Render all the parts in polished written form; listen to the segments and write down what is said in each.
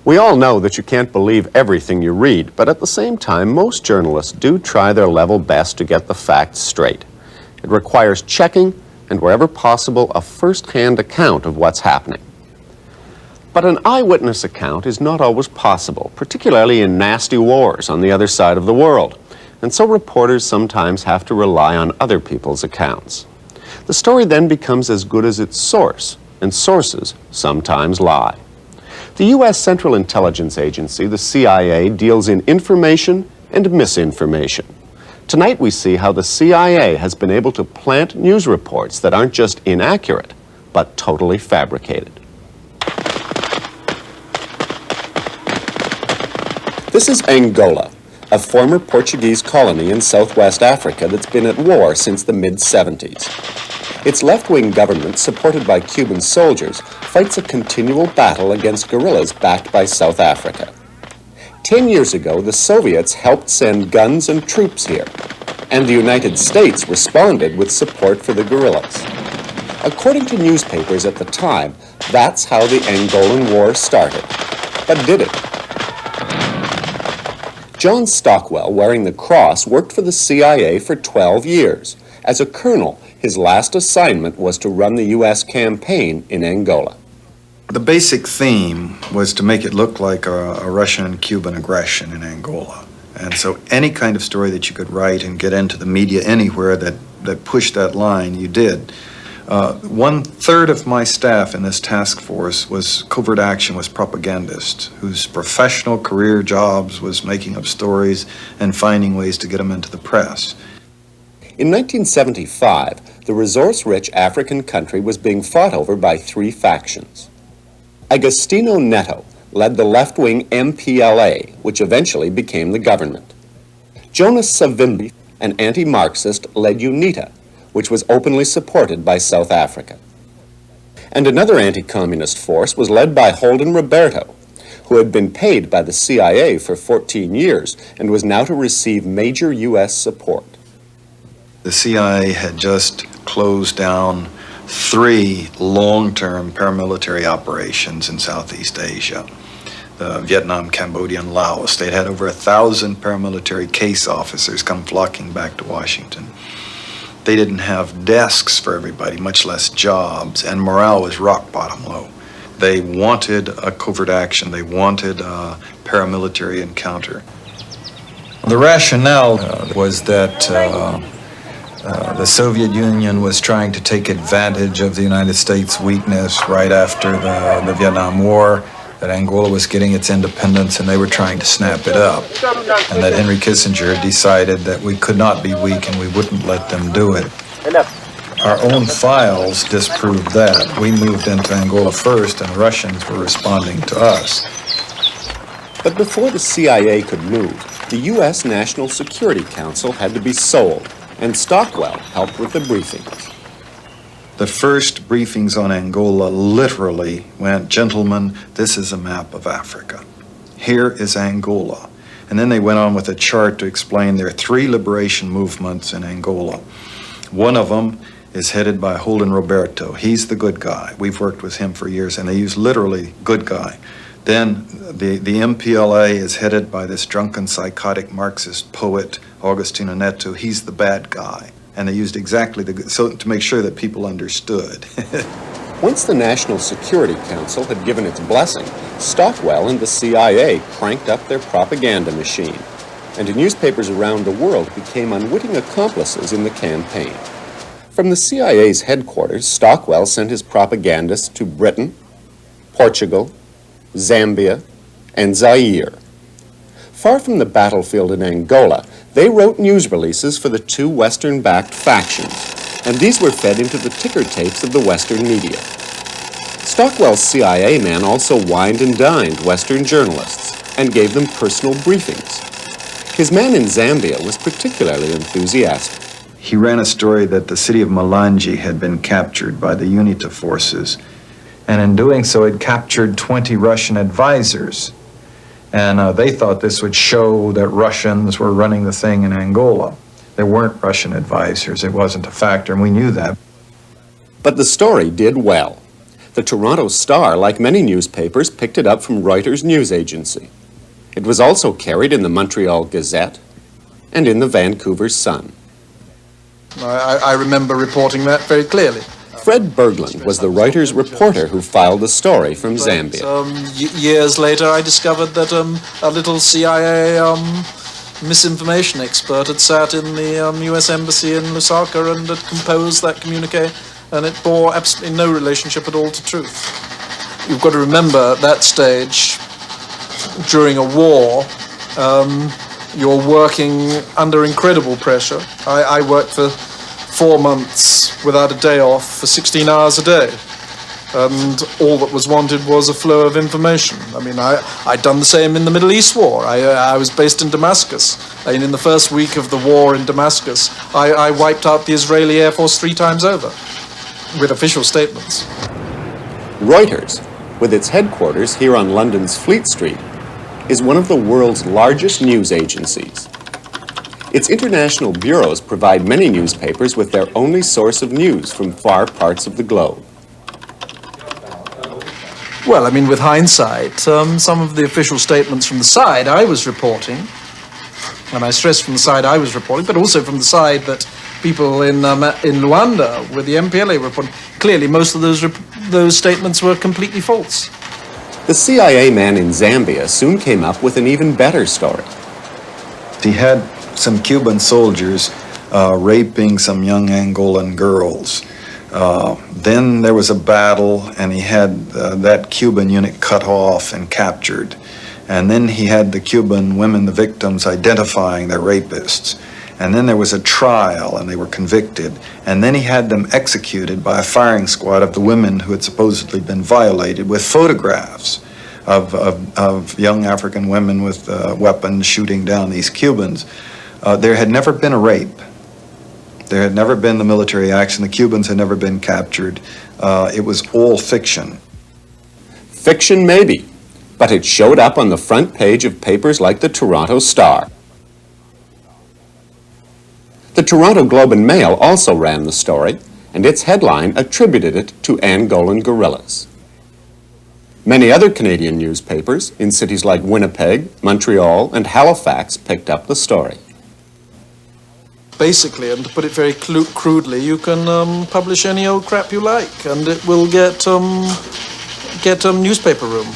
We all know that you can't believe everything you read, but at the same time, most journalists do try their level best to get the facts straight. It requires checking and, wherever possible, a first-hand account of what's happening. But an eyewitness account is not always possible, particularly in nasty wars on the other side of the world, and so reporters sometimes have to rely on other people's accounts. The story then becomes as good as its source, and sources sometimes lie. The U.S. Central Intelligence Agency, the CIA, deals in information and misinformation. Tonight we see how the CIA has been able to plant news reports that aren't just inaccurate, but totally fabricated. This is Angola, a former Portuguese colony in southwest Africa that's been at war since the mid-70s. Its left-wing government, supported by Cuban soldiers, fights a continual battle against guerrillas backed by South Africa. 10 years ago, the Soviets helped send guns and troops here, and the United States responded with support for the guerrillas. According to newspapers at the time, that's how the Angolan War started. But did it? John Stockwell, wearing the cross, worked for the CIA for 12 years. As a colonel, his last assignment was to run the U.S. campaign in Angola. The basic theme was to make it look like a Russian and Cuban aggression in Angola. And so any kind of story that you could write and get into the media anywhere that pushed that line, you did. 1/3 of my staff in this task force was covert action, was propagandists whose professional career jobs was making up stories and finding ways to get them into the press. In 1975, the resource-rich African country was being fought over by three factions. Agostinho Neto led the left-wing MPLA, which eventually became the government. Jonas Savimbi, an anti-Marxist, led UNITA, which was openly supported by South Africa. And another anti-communist force was led by Holden Roberto, who had been paid by the CIA for 14 years and was now to receive major U.S. support. The CIA had just closed down 3 long-term paramilitary operations in Southeast Asia. Vietnam, Cambodia, and Laos. They'd had over 1,000 paramilitary case officers come flocking back to Washington. They didn't have desks for everybody, much less jobs, and morale was rock bottom low. They wanted a covert action. They wanted a paramilitary encounter. The rationale was that the Soviet Union was trying to take advantage of the United States' weakness right after the Vietnam War, that Angola was getting its independence and they were trying to snap it up, and that Henry Kissinger decided that we could not be weak and we wouldn't let them do it. Our own files disproved that. We moved into Angola first and the Russians were responding to us. But before the CIA could move, the U.S. National Security Council had to be sold, and Stockwell helped with the briefings. The first briefings on Angola literally went, gentlemen, this is a map of Africa. Here is Angola. And then they went on with a chart to explain there are 3 liberation movements in Angola. One of them is headed by Holden Roberto. He's the good guy. We've worked with him for years, and they use literally good guy. Then the MPLA is headed by this drunken, psychotic Marxist poet, Agostinho Neto. He's the bad guy. And they used exactly so to make sure that people understood. Once the National Security Council had given its blessing, Stockwell and the CIA cranked up their propaganda machine, and newspapers around the world became unwitting accomplices in the campaign. From the CIA's headquarters, Stockwell sent his propagandists to Britain, Portugal, Zambia, and Zaire. Far from the battlefield in Angola, they wrote news releases for the 2 Western-backed factions, and these were fed into the ticker tapes of the Western media. Stockwell's CIA man also wined and dined Western journalists and gave them personal briefings. His man in Zambia was particularly enthusiastic. He ran a story that the city of Malanje had been captured by the UNITA forces, and in doing so had captured 20 Russian advisors. And they thought this would show that Russians were running the thing in Angola. There weren't Russian advisors. It wasn't a factor, and we knew that. But the story did well. The Toronto Star, like many newspapers, picked it up from Reuters news agency. It was also carried in the Montreal Gazette and in the Vancouver Sun. I remember reporting that very clearly. Fred Berglund was the Reuters reporter who filed the story from Zambia. Years later, I discovered that a little CIA misinformation expert had sat in the U.S. Embassy in Lusaka and had composed that communique, and it bore absolutely no relationship at all to truth. You've got to remember, at that stage, during a war, you're working under incredible pressure. I worked for 4 months without a day off for 16 hours a day. And all that was wanted was a flow of information. I mean, I'd done the same in the Middle East War. I was based in Damascus. And in the first week of the war in Damascus, I wiped out the Israeli Air Force 3 times over, with official statements. Reuters, with its headquarters here on London's Fleet Street, is one of the world's largest news agencies. Its international bureaus provide many newspapers with their only source of news from far parts of the globe. Well, I mean, with hindsight, some of the official statements from the side I was reporting, and I stress from the side I was reporting, but also from the side that people in Luanda with the MPLA were reporting, clearly most of those statements were completely false. The CIA man in Zambia soon came up with an even better story. He had some Cuban soldiers raping some young Angolan girls. Then there was a battle, and he had that Cuban unit cut off and captured. And then he had the Cuban women, the victims, identifying their rapists. And then there was a trial, and they were convicted. And then he had them executed by a firing squad of the women who had supposedly been violated, with photographs of young African women with weapons shooting down these Cubans. There had never been a rape. There had never been the military action. The Cubans had never been captured. It was all fiction. Fiction, maybe, but it showed up on the front page of papers like the Toronto Star. The Toronto Globe and Mail also ran the story, and its headline attributed it to Angolan guerrillas. Many other Canadian newspapers in cities like Winnipeg, Montreal, and Halifax picked up the story. Basically, and to put it very crudely, you can publish any old crap you like, and it will get newspaper room.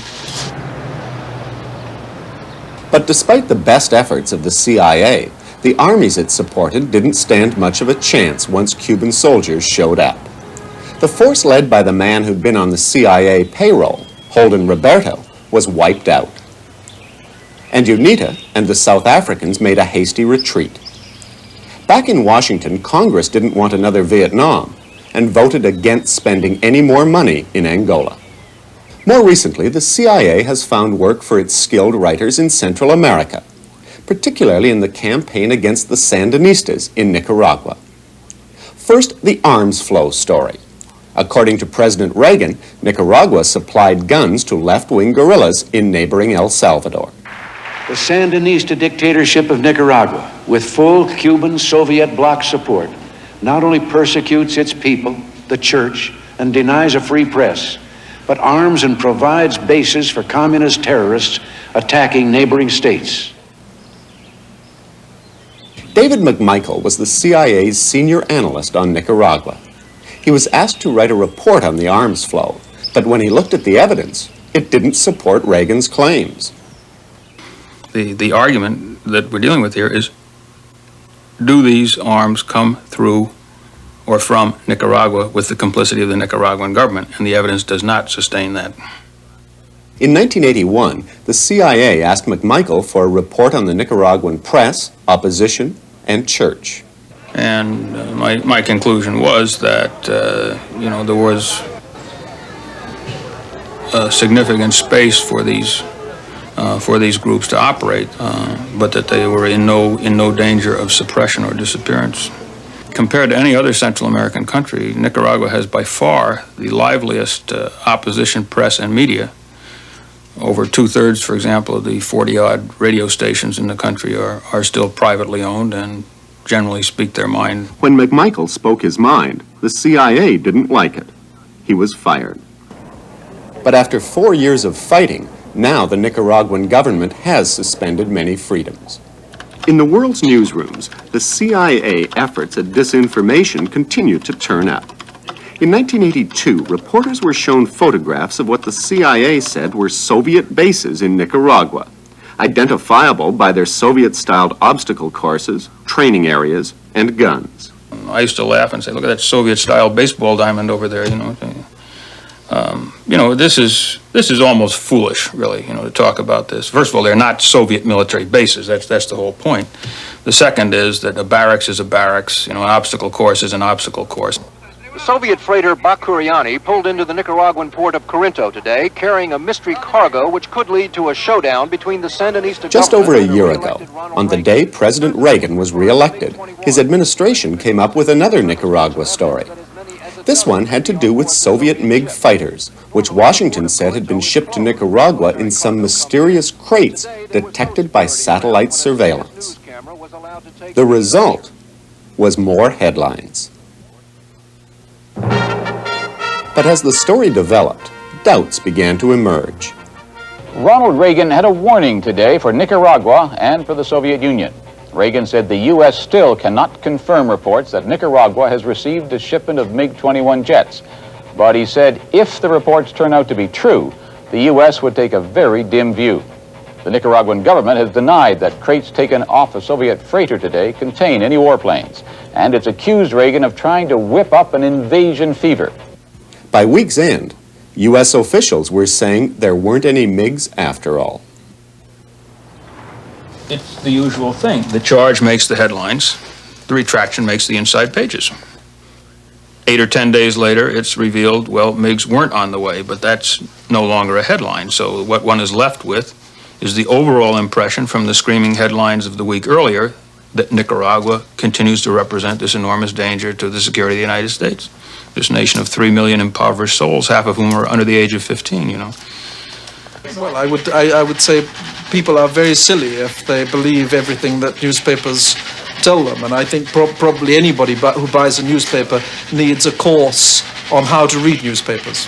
But despite the best efforts of the CIA, the armies it supported didn't stand much of a chance once Cuban soldiers showed up. The force led by the man who'd been on the CIA payroll, Holden Roberto, was wiped out. And UNITA and the South Africans made a hasty retreat. Back in Washington, Congress didn't want another Vietnam and voted against spending any more money in Angola. More recently, the CIA has found work for its skilled writers in Central America, particularly in the campaign against the Sandinistas in Nicaragua. First, the arms flow story. According to President Reagan, Nicaragua supplied guns to left-wing guerrillas in neighboring El Salvador. The Sandinista dictatorship of Nicaragua, with full Cuban Soviet bloc support, not only persecutes its people, the church, and denies a free press, but arms and provides bases for communist terrorists attacking neighboring states. David McMichael was the CIA's senior analyst on Nicaragua. He was asked to write a report on the arms flow, but when he looked at the evidence, it didn't support Reagan's claims. The argument that we're dealing with here is, do these arms come through or from Nicaragua with the complicity of the Nicaraguan government? And the evidence does not sustain that. In 1981, the CIA asked McMichael for a report on the Nicaraguan press, opposition, and church. And my conclusion was that, there was a significant space for these groups to operate, but that they were in no danger of suppression or disappearance. Compared to any other Central American country, Nicaragua has by far the liveliest opposition press and media. Over 2/3, for example, of the 40-odd radio stations in the country are still privately owned and generally speak their mind. When McMichael spoke his mind, the CIA didn't like it. He was fired. But after 4 years of fighting, now the Nicaraguan government has suspended many freedoms. In the world's newsrooms, the CIA efforts at disinformation continue to turn up. In 1982, reporters were shown photographs of what the CIA said were Soviet bases in Nicaragua, identifiable by their Soviet-styled obstacle courses, training areas, and guns. I used to laugh and say, look at that Soviet-style baseball diamond over there, this is almost foolish, really, to talk about this. First of all, they're not Soviet military bases. That's the whole point. The second is that a barracks is a barracks. An obstacle course is an obstacle course. The Soviet freighter Bakuriani pulled into the Nicaraguan port of Corinto today, carrying a mystery cargo which could lead to a showdown between the Sandinista Just over a government and year the ago, re-elected Ronald on the Reagan. day President Reagan was re-elected, his administration came up with another Nicaragua story. This one had to do with Soviet MiG fighters, which Washington said had been shipped to Nicaragua in some mysterious crates detected by satellite surveillance. The result was more headlines. But as the story developed, doubts began to emerge. Ronald Reagan had a warning today for Nicaragua and for the Soviet Union. Reagan said the U.S. still cannot confirm reports that Nicaragua has received a shipment of MiG-21 jets. But he said if the reports turn out to be true, the U.S. would take a very dim view. The Nicaraguan government has denied that crates taken off a Soviet freighter today contain any warplanes, and it's accused Reagan of trying to whip up an invasion fever. By week's end, U.S. officials were saying there weren't any MiGs after all. It's the usual thing. The charge makes the headlines. The retraction makes the inside pages. 8 or 10 days later, it's revealed, well, MiGs weren't on the way, but that's no longer a headline. So what one is left with is the overall impression from the screaming headlines of the week earlier that Nicaragua continues to represent this enormous danger to the security of the United States. This nation of 3 million impoverished souls, half of whom are under the age of 15, Well, I would say people are very silly if they believe everything that newspapers tell them, and I think probably anybody who buys a newspaper needs a course on how to read newspapers.